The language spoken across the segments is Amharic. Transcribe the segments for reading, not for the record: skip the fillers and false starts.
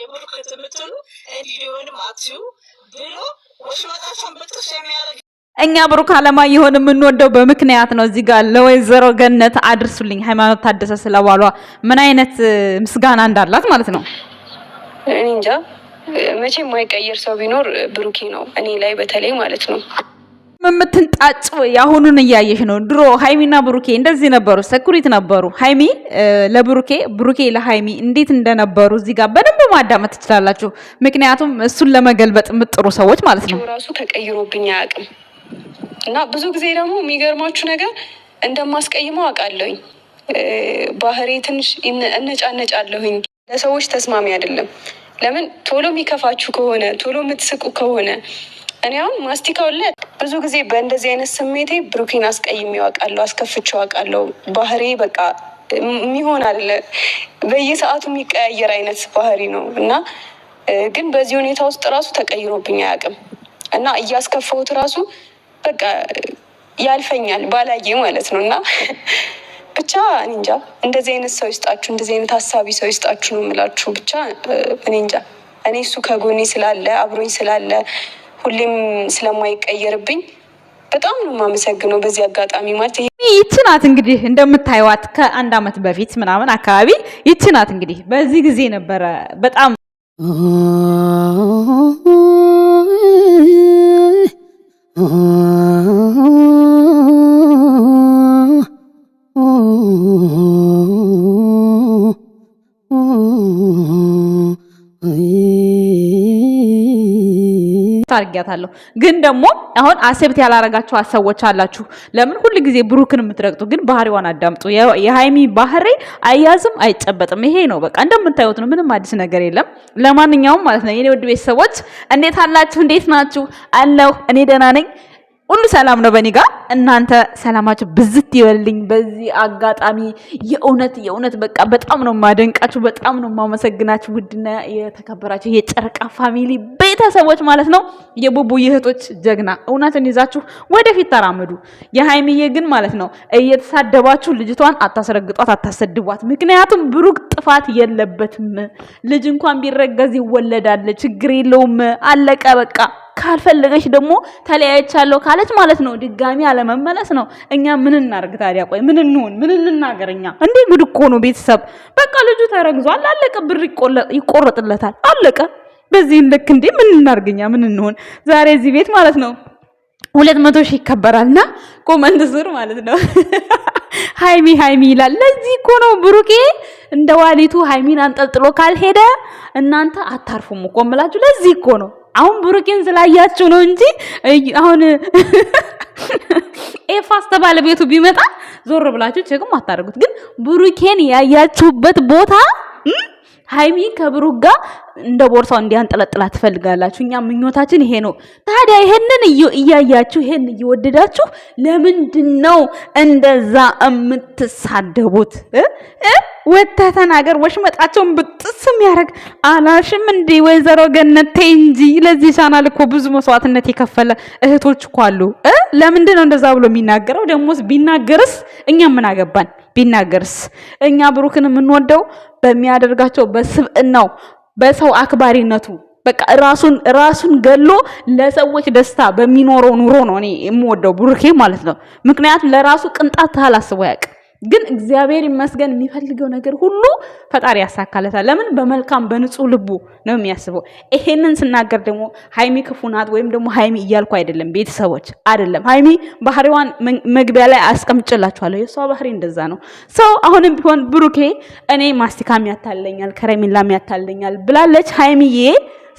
የብሩክ ትምትሉ እንዲሆንም አትዩ ብሎ ወሽመጣቸውን ብጥስ የሚያደርግ እኛ ብሩክ አለማየሁን የምንወደው በምክንያት ነው። እዚህ ጋር ለወይዘሮ ገነት አድርሱልኝ ሃይማኖት ታደሰ ስለባሏ ምን አይነት ምስጋና እንዳላት ማለት ነው። እኔ እንጃ መቼም የማይቀየር ሰው ቢኖር ብሩኬ ነው፣ እኔ ላይ በተለይ ማለት ነው። የምትንጣጭ ያሁኑን እያየሽ ነው። ድሮ ሃይሚና ብሩኬ እንደዚህ ነበሩ፣ ሰኩሪት ነበሩ። ሃይሚ ለብሩኬ፣ ብሩኬ ለሃይሚ እንዴት እንደነበሩ እዚህ ጋር በደንብ ማዳመጥ ትችላላችሁ። ምክንያቱም እሱን ለመገልበጥ የምጥሩ ሰዎች ማለት ነው። ራሱ ተቀይሮብኝ አያውቅም እና ብዙ ጊዜ ደግሞ የሚገርማችሁ ነገር እንደማስቀይመው አውቃለሁኝ። ባህሪ ትንሽ እነጫነጫለሁኝ። ለሰዎች ተስማሚ አይደለም። ለምን ቶሎ የሚከፋችሁ ከሆነ ቶሎ የምትስቁ ከሆነ እኔ አሁን ማስቲካውን ላይ ብዙ ጊዜ በእንደዚህ አይነት ስሜቴ ብሩኬን አስቀይሜው አውቃለሁ፣ አስከፍቼው አውቃለሁ። ባህሪ በቃ የሚሆን አይደለ፣ በየሰዓቱ የሚቀያየር አይነት ባህሪ ነው እና ግን በዚህ ሁኔታ ውስጥ ራሱ ተቀይሮብኝ አያውቅም እና እያስከፋሁት ራሱ በቃ ያልፈኛል ባላዬ ማለት ነው እና ብቻ እኔ እንጃ። እንደዚህ አይነት ሰው ይስጣችሁ፣ እንደዚህ አይነት ሀሳቢ ሰው ይስጣችሁ ነው የምላችሁ። ብቻ እኔ እንጃ። እኔ እሱ ከጎኔ ስላለ አብሮኝ ስላለ ሁሌም ስለማይቀየርብኝ በጣም ነው የማመሰግነው በዚህ አጋጣሚ ማለት ይቺ ናት እንግዲህ እንደምታዩት ከአንድ አመት በፊት ምናምን አካባቢ ይቺ ናት እንግዲህ በዚህ ጊዜ ነበረ በጣም ታርጊያታለሁ። ግን ደግሞ አሁን አሴፕት ያላረጋችሁ ሰዎች አላችሁ። ለምን ሁሉ ጊዜ ብሩክን የምትረግጡ? ግን ባህሪዋን አዳምጡ። የሃይሚ ባህሪ አያዝም አይጨበጥም። ይሄ ነው በቃ እንደምታዩት ነው። ምንም አዲስ ነገር የለም። ለማንኛውም ማለት ነው የኔ ውድ ቤተሰቦች እንዴት አላችሁ? እንዴት ናችሁ? አለሁ እኔ ደህና ነኝ። ሁሉ ሰላም ነው በእኔ ጋር። እናንተ ሰላማችሁ ብዝት ይበልልኝ። በዚህ አጋጣሚ የእውነት በቃ በጣም ነው ማደንቃችሁ፣ በጣም ነው ማመሰግናችሁ። ውድና የተከበራችሁ የጨረቃ ፋሚሊ ቤተሰቦች ማለት ነው። የቡቡ እህቶች ጀግና፣ እውነትን ይዛችሁ ወደፊት ተራመዱ። የሃይሚዬ ግን ማለት ነው እየተሳደባችሁ ልጅቷን አታስረግጧት፣ አታሰድቧት። ምክንያቱም ብሩክ ጥፋት የለበትም። ልጅ እንኳን ቢረገዝ ይወለዳል፣ ችግር የለውም። አለቀ በቃ። ካልፈለገች ደግሞ ተለያይቻለሁ ካለች ማለት ነው ድጋሚ አለመመለስ ነው። እኛ ምን እናርግ ታዲያ? ቆይ ምን እንሆን? ምን እንናገርኛ? እንዴ ጉድ እኮ ነው ቤተሰብ። በቃ ልጁ ተረግዟል፣ አለቀ። ብር ይቆረጥለታል፣ አለቀ። በዚህ ልክ እንዴ ምን እናርግኛ? ምን እንሆን? ዛሬ እዚህ ቤት ማለት ነው 200,000 ይከበራልና ኮመንት ስር ማለት ነው ሃይሚ ይላል። ለዚህ እኮ ነው ብሩኬ እንደ ዋሊቱ ሃይሚን አንጠልጥሎ ካልሄደ እናንተ አታርፉም እኮ እምላችሁ። ለዚህ እኮ ነው አሁን ብሩኬን ስላያችሁ ነው እንጂ አሁን ኤፋስ ተባለ ቤቱ ቢመጣ ዞር ብላችሁ ቼክም አታደርጉት። ግን ብሩኬን ያያችሁበት ቦታ ሃይሚ ከብሩክ ጋር እንደ ቦርሳው እንዲያንጠለጥላት ትፈልጋላችሁ። እኛ ምኞታችን ይሄ ነው። ታዲያ ይሄንን እያያችሁ ይሄን እየወደዳችሁ ለምንድን ነው እንደዛ የምትሳደቡት? ወጥተህ ተናገር። ወሽመጣቸውን ብጥስም ያደርግ አላሽም እንዴ? ወይዘሮ ገነት ተይ እንጂ። ለዚህ ቻናል እኮ ብዙ መስዋዕትነት የከፈለ እህቶች እኮ አሉ። ለምንድን ነው እንደዛ ብሎ የሚናገረው? ደሞስ ቢናገርስ እኛ ምን አገባን? ቢናገርስ እኛ ብሩክን የምንወደው በሚያደርጋቸው በስብዕናው በሰው አክባሪነቱ በቃ ራሱን ገሎ ለሰዎች ደስታ በሚኖረው ኑሮ ነው እኔ የምወደው ብሩኬ ማለት ነው። ምክንያቱም ለራሱ ቅንጣት ታህል አስቦ ያውቅ። ግን እግዚአብሔር ይመስገን የሚፈልገው ነገር ሁሉ ፈጣሪ ያሳካለታል። ለምን? በመልካም በንጹህ ልቡ ነው የሚያስበው። ይሄንን ስናገር ደግሞ ሃይሚ ክፉ ናት ወይም ደግሞ ሃይሚ እያልኩ አይደለም ቤተሰቦች፣ አይደለም። ሃይሚ ባህሪዋን መግቢያ ላይ አስቀምጬላችኋለሁ። የሷ ባህሪ እንደዛ ነው። ሰው አሁንም ቢሆን ብሩኬ እኔ ማስቲካም ያታለኛል ከረሚላም ያታለኛል ብላለች ሃይሚዬ።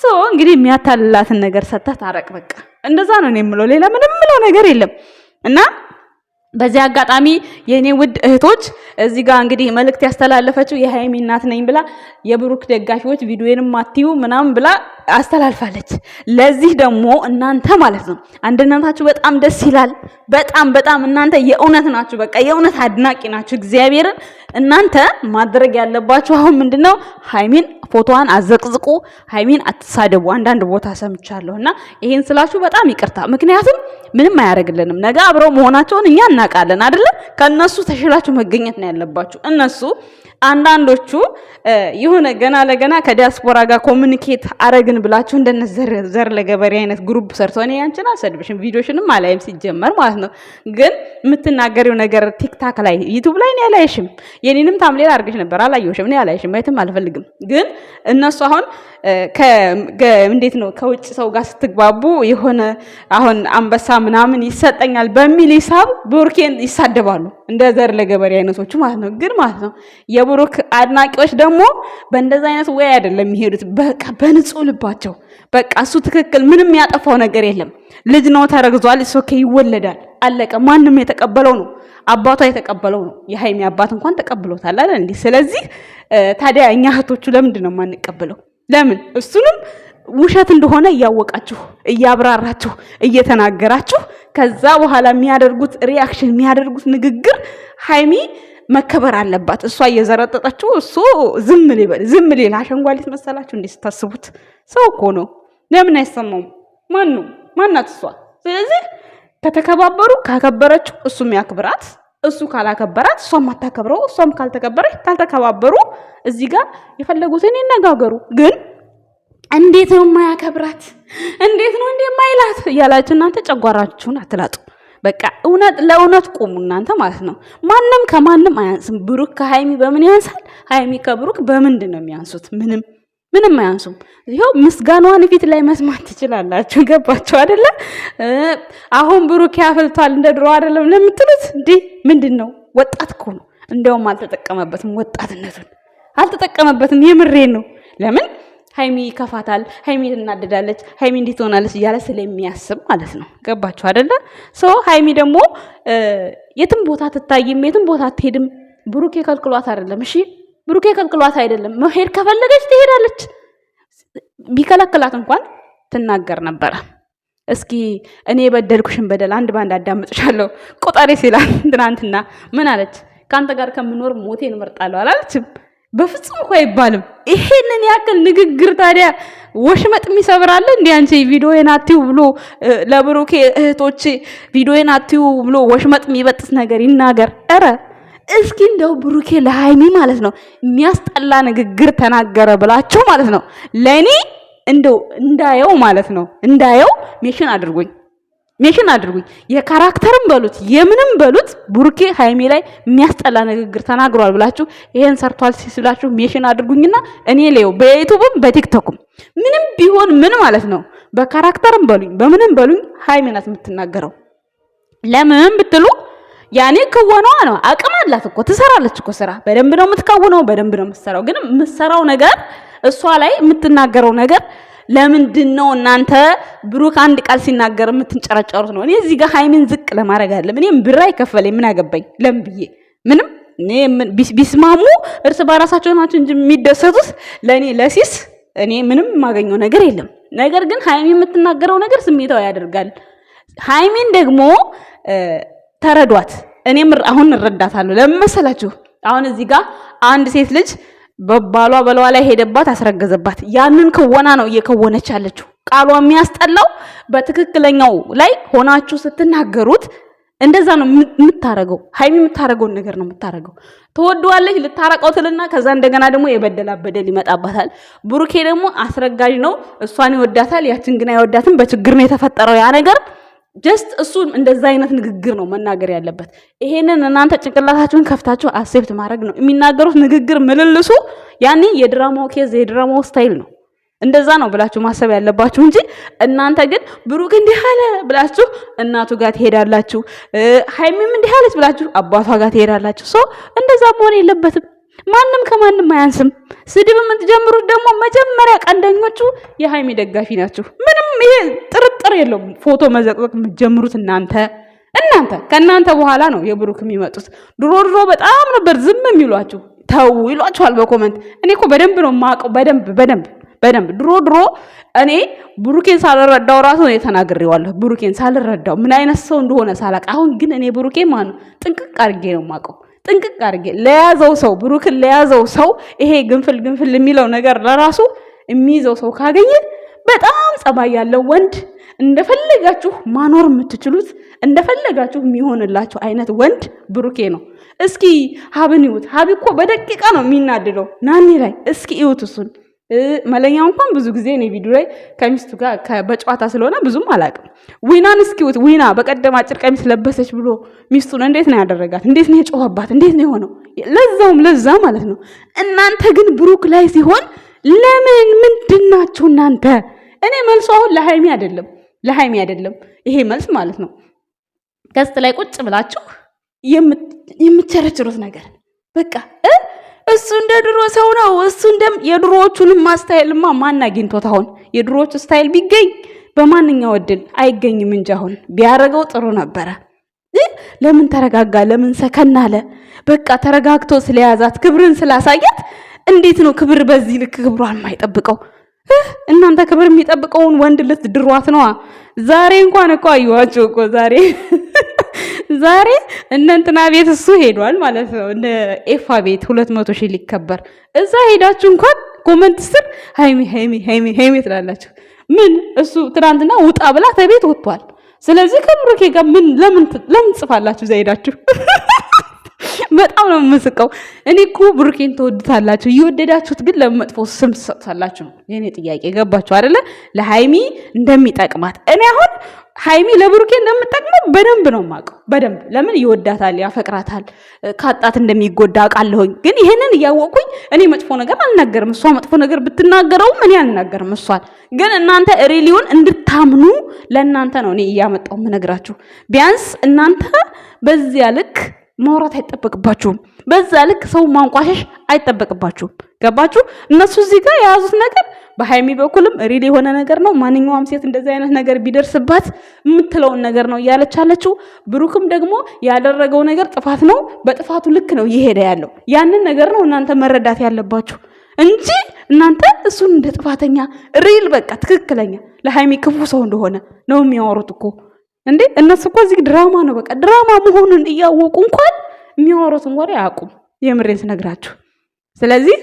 ሰው እንግዲህ የሚያታልላትን ነገር ሰጥተህ ታረቅ በቃ። እንደዛ ነው እኔ የምለው፣ ሌላ ምንም ምለው ነገር የለም። እና በዚህ አጋጣሚ የኔ ውድ እህቶች እዚህ ጋር እንግዲህ መልእክት ያስተላለፈችው የሃይሚ እናት ነኝ ብላ የብሩክ ደጋፊዎች ቪዲዮዬንም አትዩ ምናምን ብላ አስተላልፋለች። ለዚህ ደግሞ እናንተ ማለት ነው አንድነታችሁ በጣም ደስ ይላል። በጣም እናንተ የእውነት ናችሁ። በቃ የእውነት አድናቂ ናችሁ እግዚአብሔርን። እናንተ ማድረግ ያለባችሁ አሁን ምንድነው ሃይሚን ፎቶዋን አዘቅዝቁ፣ ሃይሚን አትሳደቡ። አንዳንድ ቦታ ሰምቻለሁና ይሄን ስላችሁ በጣም ይቅርታ። ምክንያቱም ምንም አያደርግልንም። ነገ አብረው መሆናቸውን እኛ እናውቃለን አይደለ? ከነሱ ተሽላችሁ መገኘት ነው ያለባችሁ። እነሱ አንዳንዶቹ የሆነ ገና ለገና ከዲያስፖራ ጋር ኮሙኒኬት አረግን ብላችሁ እንደነ ዘር ለገበሬ አይነት ግሩፕ ሰርቶ እኔ ያንቺን አልሰድብሽም ቪዲዮሽንም አላይም ሲጀመር ማለት ነው። ግን የምትናገሪው ነገር ቲክታክ ላይ ዩቲዩብ ላይ እኔ አላይሽም። የኔንም ታምሌል አድርገሽ ነበር አላየሁሽም። እኔ አላይሽም ማየትም አልፈልግም። ግን እነሱ አሁን እንዴት ነው ከውጭ ሰው ጋር ስትግባቡ የሆነ አሁን አንበሳ ምናምን ይሰጠኛል በሚል ሂሳብ ብሩኬን ይሳደባሉ እንደ ዘር ለገበሬ አይነቶቹ ማለት ነው። ግን ማለት ነው የብሩክ አድናቂዎች ደግሞ በእንደዛ አይነት ወይ አይደለም የሚሄዱት። በቃ በንጹህ ልባቸው በቃ እሱ ትክክል ምንም ያጠፋው ነገር የለም። ልጅ ነው ተረግዟል። ኦኬ ይወለዳል አለቀ። ማንም የተቀበለው ነው። አባቷ የተቀበለው ነው። የሃይሚ አባት እንኳን ተቀብሎታል አይደል እንዴ? ስለዚህ ታዲያ እኛ እህቶቹ ለምንድን ነው የማንቀበለው? ለምን እሱንም ውሸት እንደሆነ እያወቃችሁ እያብራራችሁ እየተናገራችሁ ከዛ በኋላ የሚያደርጉት ሪአክሽን የሚያደርጉት ንግግር ሃይሚ መከበር አለባት። እሷ እየዘረጠጠችው እሱ ዝም ሊል አሸንጓሊት መሰላችሁ እንዴ ስታስቡት? ሰው እኮ ነው። ለምን አይሰማውም? ማናት እሷ? ስለዚህ ከተከባበሩ ካከበረችው እሱም ያክብራት፣ እሱ ካላከበራት እሷም አታከብረው፣ እሷም ካልተከበረች ካልተከባበሩ እዚህ ጋር የፈለጉትን ይነጋገሩ። ግን እንዴት ነው የማያከብራት? እንዴት ነው እንዴ የማይላት እያላችሁ እናንተ ጨጓራችሁን አትላጡ። በቃ ለእውነት ቁሙ እናንተ ማለት ነው። ማንም ከማንም አያንስም። ብሩክ ከሃይሚ በምን ያንሳል? ሃይሚ ከብሩክ በምንድን ነው የሚያንሱት? ምንም አያንሱም። ይኸው ምስጋናዋን ፊት ላይ መስማት ትችላላችሁ። ገባችሁ አይደለ? አሁን ብሩክ ያፈልቷል እንደ ድሮ አይደለም ለምትሉት እንዴ ምንድን ነው? ወጣት እኮ ነው። እንደውም አልተጠቀመበትም፣ ወጣትነቱን አልተጠቀመበትም። የምሬን ነው። ለምን ሃይሚ ይከፋታል፣ ሃይሚ ትናደዳለች፣ ሃይሚ እንዴት ትሆናለች እያለ ስለሚያስብ ማለት ነው። ገባችሁ አይደለ? ሃይሚ ደግሞ የትም ቦታ ትታይም፣ የትም ቦታ አትሄድም። ብሩክ የከልክሏት አይደለም። እሺ ብሩክ የከልክሏት አይደለም። መሄድ ከፈለገች ትሄዳለች። ቢከለክላት እንኳን ትናገር ነበረ። እስኪ እኔ የበደልኩሽን በደል አንድ ባንድ አዳምጥሻለሁ ቆጣሪ ሲላል ትናንትና ምን አለች? ከአንተ ጋር ከምኖር ሞቴን እመርጣለሁ አላለችም? በፍጹም እኮ አይባልም። ይሄንን ያክል ንግግር ታዲያ ወሽመጥ የሚሰብራለ እንዴ? አንቺ ቪዲዮዬን አትዩ ብሎ ለብሩኬ እህቶች ቪዲዮዬን አትዩ ብሎ ወሽመጥ የሚበጥስ ነገር ይናገር። ኧረ እስኪ እንደው ብሩኬ ለሃይሚ ማለት ነው የሚያስጠላ ንግግር ተናገረ ብላችሁ ማለት ነው ለኔ እንደው እንዳየው ማለት ነው እንዳየው ሜሽን አድርጉኝ። የካራክተርም በሉት የምንም በሉት ብሩኬ ሃይሚ ላይ የሚያስጠላ ንግግር ተናግሯል ብላችሁ ይሄን ሰርቷል ሲስላችሁ ሜሽን አድርጉኝና እኔ ሌው በዩቲዩብም በቲክቶክም ምንም ቢሆን ምን ማለት ነው በካራክተርም በሉኝ በምንም በሉኝ ሃይሚ ናት የምትናገረው። ለምን ብትሉ ያኔ ክወናዋ ነው። አቅም አላት እኮ ትሰራለች እኮ ስራ በደንብ ነው የምትከውነው፣ በደንብ ነው የምትሰራው። ግን የምትሰራው ነገር እሷ ላይ የምትናገረው ነገር ለምንድን ነው እናንተ ብሩክ አንድ ቃል ሲናገር የምትንጨረጨሩት ነው? እኔ እዚህ ጋር ሃይሚን ዝቅ ለማድረግ አይደለም። እኔም ብር አይከፈለኝ ምን አገባኝ? ለምን ብዬ ምንም ቢስማሙ እርስ በራሳቸው ናቸው እንጂ የሚደሰቱት ለኔ ለሲስ እኔ ምንም የማገኘው ነገር የለም። ነገር ግን ሃይሚ የምትናገረው ነገር ስሜታዊ ያደርጋል። ሃይሚን ደግሞ ተረዷት። እኔም አሁን እረዳታለሁ። ለምን መሰላችሁ? አሁን እዚህ ጋር አንድ ሴት ልጅ በባሏ በለዋ ላይ ሄደባት አስረገዘባት። ያንን ክወና ነው እየከወነች ያለችው። ቃሏ የሚያስጠላው በትክክለኛው ላይ ሆናችሁ ስትናገሩት እንደዛ ነው የምታረገው። ሃይሚ የምታረገውን ነገር ነው የምታረገው። ትወደዋለች ልታረቀው ትልና ከዛ እንደገና ደግሞ የበደላ በደል ይመጣባታል። ብሩኬ ደግሞ አስረጋጅ ነው። እሷን ይወዳታል፣ ያችን ግን አይወዳትም። በችግር ነው የተፈጠረው ያ ነገር። ጀስት እሱ እንደዛ አይነት ንግግር ነው መናገር ያለበት። ይሄንን እናንተ ጭንቅላታችሁን ከፍታችሁ አክሴፕት ማድረግ ነው። የሚናገሩት ንግግር ምልልሱ ያኔ የድራማው ኬዝ የድራማው ስታይል ነው። እንደዛ ነው ብላችሁ ማሰብ ያለባችሁ እንጂ እናንተ ግን ብሩክ እንዲህ አለ ብላችሁ እናቱ ጋር ትሄዳላችሁ፣ ሃይሚም እንዲህ አለች ብላችሁ አባቷ ጋር ትሄዳላችሁ። እንደዛ መሆን የለበትም። ማንም ከማንም አያንስም። ስድብ የምትጀምሩት ደግሞ መጀመሪያ ቀንደኞቹ የሃይሚ ደጋፊ ናችሁ። ምንም ይሄ ጥርጥር የለውም። ፎቶ መዘቅዘቅ የምትጀምሩት እናንተ ከእናንተ በኋላ ነው የብሩክ የሚመጡት። ድሮ በጣም ነበር ዝም የሚሏችሁ። ተው ይሏችኋል በኮመንት። እኔ እኮ በደንብ ነው የማውቀው። በደንብ ድሮ እኔ ብሩኬን ሳልረዳው ራሱ ነው ተናግሬዋለሁ። ብሩኬን ሳልረዳው ምን አይነት ሰው እንደሆነ ሳላቅ። አሁን ግን እኔ ብሩኬ ማን ጥንቅቅ አድርጌ ነው የማውቀው። ጥንቅቅ አድርጌ ለያዘው ሰው ብሩክን ለያዘው ሰው ይሄ ግንፍል የሚለው ነገር ለራሱ የሚይዘው ሰው ካገኘ በጣም ጸባይ ያለው ወንድ እንደፈለጋችሁ ማኖር የምትችሉት እንደፈለጋችሁ የሚሆንላችሁ አይነት ወንድ ብሩኬ ነው። እስኪ ሀብን ይዩት። ሀብ እኮ በደቂቃ ነው የሚናደደው ናኒ ላይ። እስኪ ይዩት እሱን። መለኛው እንኳን ብዙ ጊዜ እኔ ቪዲዮ ላይ ከሚስቱ ጋር በጨዋታ ስለሆነ ብዙም አላውቅም። ዊናን እስኪ ይዩት። ዊና በቀደም አጭር ቀሚስ ለበሰች ብሎ ሚስቱን እንዴት ነው ያደረጋት? እንዴት ነው የጮኸባት? እንዴት ነው የሆነው? ለዛውም ለዛ ማለት ነው። እናንተ ግን ብሩክ ላይ ሲሆን ለምን ምንድናችሁ እናንተ? እኔ መልሱ አሁን ለሃይሚ አይደለም ይሄ መልስ ማለት ነው። ገስት ላይ ቁጭ ብላችሁ የምትቸረችሩት ነገር በቃ እሱ እንደ ድሮ ሰው ነው። እሱ የድሮዎቹንም ስታይልማ ማን አግኝቶት? አሁን የድሮዎቹ ስታይል ቢገኝ በማንኛው እድል አይገኝም እንጂ አሁን ቢያደርገው ጥሩ ነበረ። ለምን ተረጋጋ? ለምን ሰከን አለ? በቃ ተረጋግቶ ስለያዛት ክብርን ስላሳያት እንዴት ነው ክብር በዚህ ልክ ክብሯን የማይጠብቀው? እናንተ ክብር የሚጠብቀውን ወንድ ልትድሯት ነዋ። ዛሬ እንኳን እኮ አየኋቸው እኮ ዛሬ እነ እንትና ቤት እሱ ሄዷል ማለት ነው። እነ ኤፋ ቤት 200,000 ሊከበር እዛ ሄዳችሁ እንኳን ኮመንት ስር ሃይሚ ትላላችሁ። ምን እሱ ትናንትና ውጣ ብላ ተቤት ወጥቷል። ስለዚህ ከብሩኬ ጋር ለምን ጽፋላችሁ እዛ ሄዳችሁ? በጣም ነው የምስቀው። እኔ እኮ ብሩኬን ተወዱታላችሁ፣ እየወደዳችሁት ግን ለመጥፎ ስም ትሰጡታላችሁ ነው የኔ ጥያቄ። ገባችሁ አይደለ? ለሃይሚ እንደሚጠቅማት እኔ አሁን ሃይሚ ለብሩኬ እንደምጠቅመው በደንብ ነው የማውቀው። በደንብ ለምን ይወዳታል፣ ያፈቅራታል፣ ካጣት እንደሚጎዳ አውቃለሁኝ። ግን ይሄንን እያወቅኩኝ እኔ መጥፎ ነገር አልናገርም። እሷ መጥፎ ነገር ብትናገረውም እኔ አልናገርም እሷን። ግን እናንተ ሪሊውን እንድታምኑ ለእናንተ ነው እኔ እያመጣው የምነግራችሁ። ቢያንስ እናንተ በዚያ ልክ ማውራት አይጠበቅባችሁም። በዛ ልክ ሰው ማንቋሸሽ አይጠበቅባችሁም። ገባችሁ? እነሱ እዚህ ጋር የያዙት ነገር በሃይሚ በኩልም ሪል የሆነ ነገር ነው። ማንኛውም ሴት እንደዚህ አይነት ነገር ቢደርስባት የምትለውን ነገር ነው እያለች አለችው። ብሩክም ደግሞ ያደረገው ነገር ጥፋት ነው። በጥፋቱ ልክ ነው እየሄደ ያለው። ያንን ነገር ነው እናንተ መረዳት ያለባችሁ እንጂ እናንተ እሱን እንደ ጥፋተኛ ሪል በቃ ትክክለኛ ለሃይሚ ክፉ ሰው እንደሆነ ነው የሚያወሩት እኮ እንዴ። እነሱ እኮ እዚህ ድራማ ነው በቃ ድራማ መሆኑን እያወቁ እንኳን የሚያወሩትን ወሬ አያውቁም። የምሬን ስነግራችሁ። ስለዚህ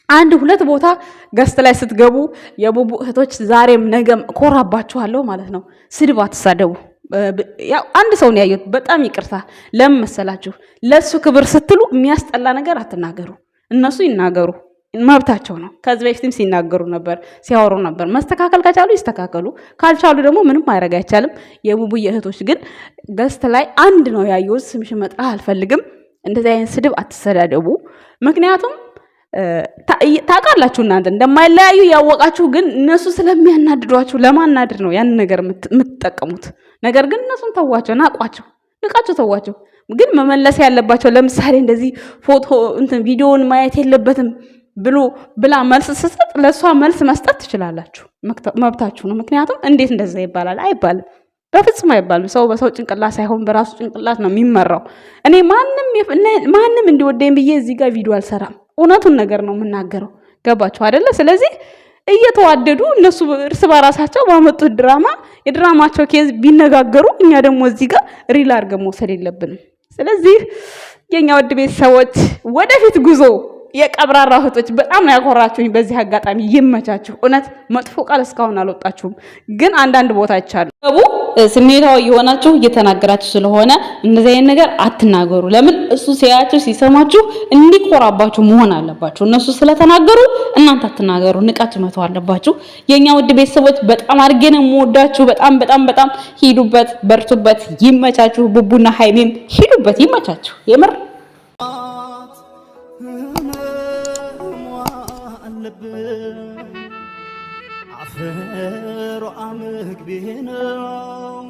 አንድ ሁለት ቦታ ገስት ላይ ስትገቡ የቡቡ እህቶች ዛሬም ነገም ኮራባችኋለሁ ማለት ነው። ስድብ አትሳደቡ። ያው አንድ ሰው ነው ያየሁት። በጣም ይቅርታ። ለምን መሰላችሁ? ለሱ ክብር ስትሉ የሚያስጠላ ነገር አትናገሩ። እነሱ ይናገሩ፣ መብታቸው ነው። ከዚህ በፊትም ሲናገሩ ነበር፣ ሲያወሩ ነበር። መስተካከል ከቻሉ ይስተካከሉ፣ ካልቻሉ ደግሞ ምንም ማድረግ አይቻልም። የቡቡዬ እህቶች ግን ገስት ላይ አንድ ነው ያየሁት። ስምሽ መጥራት አልፈልግም። እንደዚህ አይነት ስድብ አትሰዳደቡ። ምክንያቱም ታውቃላችሁ እናንተ እንደማይለያዩ ያወቃችሁ፣ ግን እነሱ ስለሚያናድዷችሁ ለማናደድ ነው ያን ነገር የምትጠቀሙት። ነገር ግን እነሱን ተዋቸው፣ ናቋቸው፣ ንቃቸው፣ ተዋቸው። ግን መመለስ ያለባቸው ለምሳሌ እንደዚህ ፎቶ እንትን ቪዲዮውን ማየት የለበትም ብላ መልስ ስትሰጥ ለእሷ መልስ መስጠት ትችላላችሁ፣ መብታችሁ ነው። ምክንያቱም እንዴት እንደዛ ይባላል? አይባልም፣ በፍጹም አይባልም። ሰው በሰው ጭንቅላት ሳይሆን በራሱ ጭንቅላት ነው የሚመራው። እኔ ማንም እንዲወደኝ ብዬ እዚህ ጋር ቪዲዮ አልሰራም። እውነቱን ነገር ነው የምናገረው። ገባችሁ አይደለ? ስለዚህ እየተዋደዱ እነሱ እርስ በራሳቸው ባመጡት ድራማ የድራማቸው ኬዝ ቢነጋገሩ እኛ ደግሞ እዚህ ጋር ሪል አድርገን መውሰድ የለብንም። ስለዚህ የኛ ውድ ቤተሰቦች ወደፊት ጉዞ የቀብራራ እህቶች በጣም ነው ያኮራችሁኝ። በዚህ አጋጣሚ ይመቻችሁ። እውነት መጥፎ ቃል እስካሁን አልወጣችሁም፣ ግን አንዳንድ ቦታ ይቻሉ ስሜታዊ የሆናችሁ እየተናገራችሁ ስለሆነ እንደዚህ አይነት ነገር አትናገሩ። ለምን እሱ ሲያያችሁ ሲሰማችሁ እንዲኮራባችሁ መሆን አለባችሁ። እነሱ ስለተናገሩ እናንተ አትናገሩ፣ ንቃችሁ መተው አለባችሁ። የኛ ውድ ቤተሰቦች በጣም አድርጌ ነው የምወዳችሁ። በጣም በጣም በጣም ሂዱበት፣ በርቱበት፣ ይመቻችሁ። ቡቡና ሃይሚም ሂዱበት፣ ይመቻችሁ። የምር አፈሮ አመግቤ ነው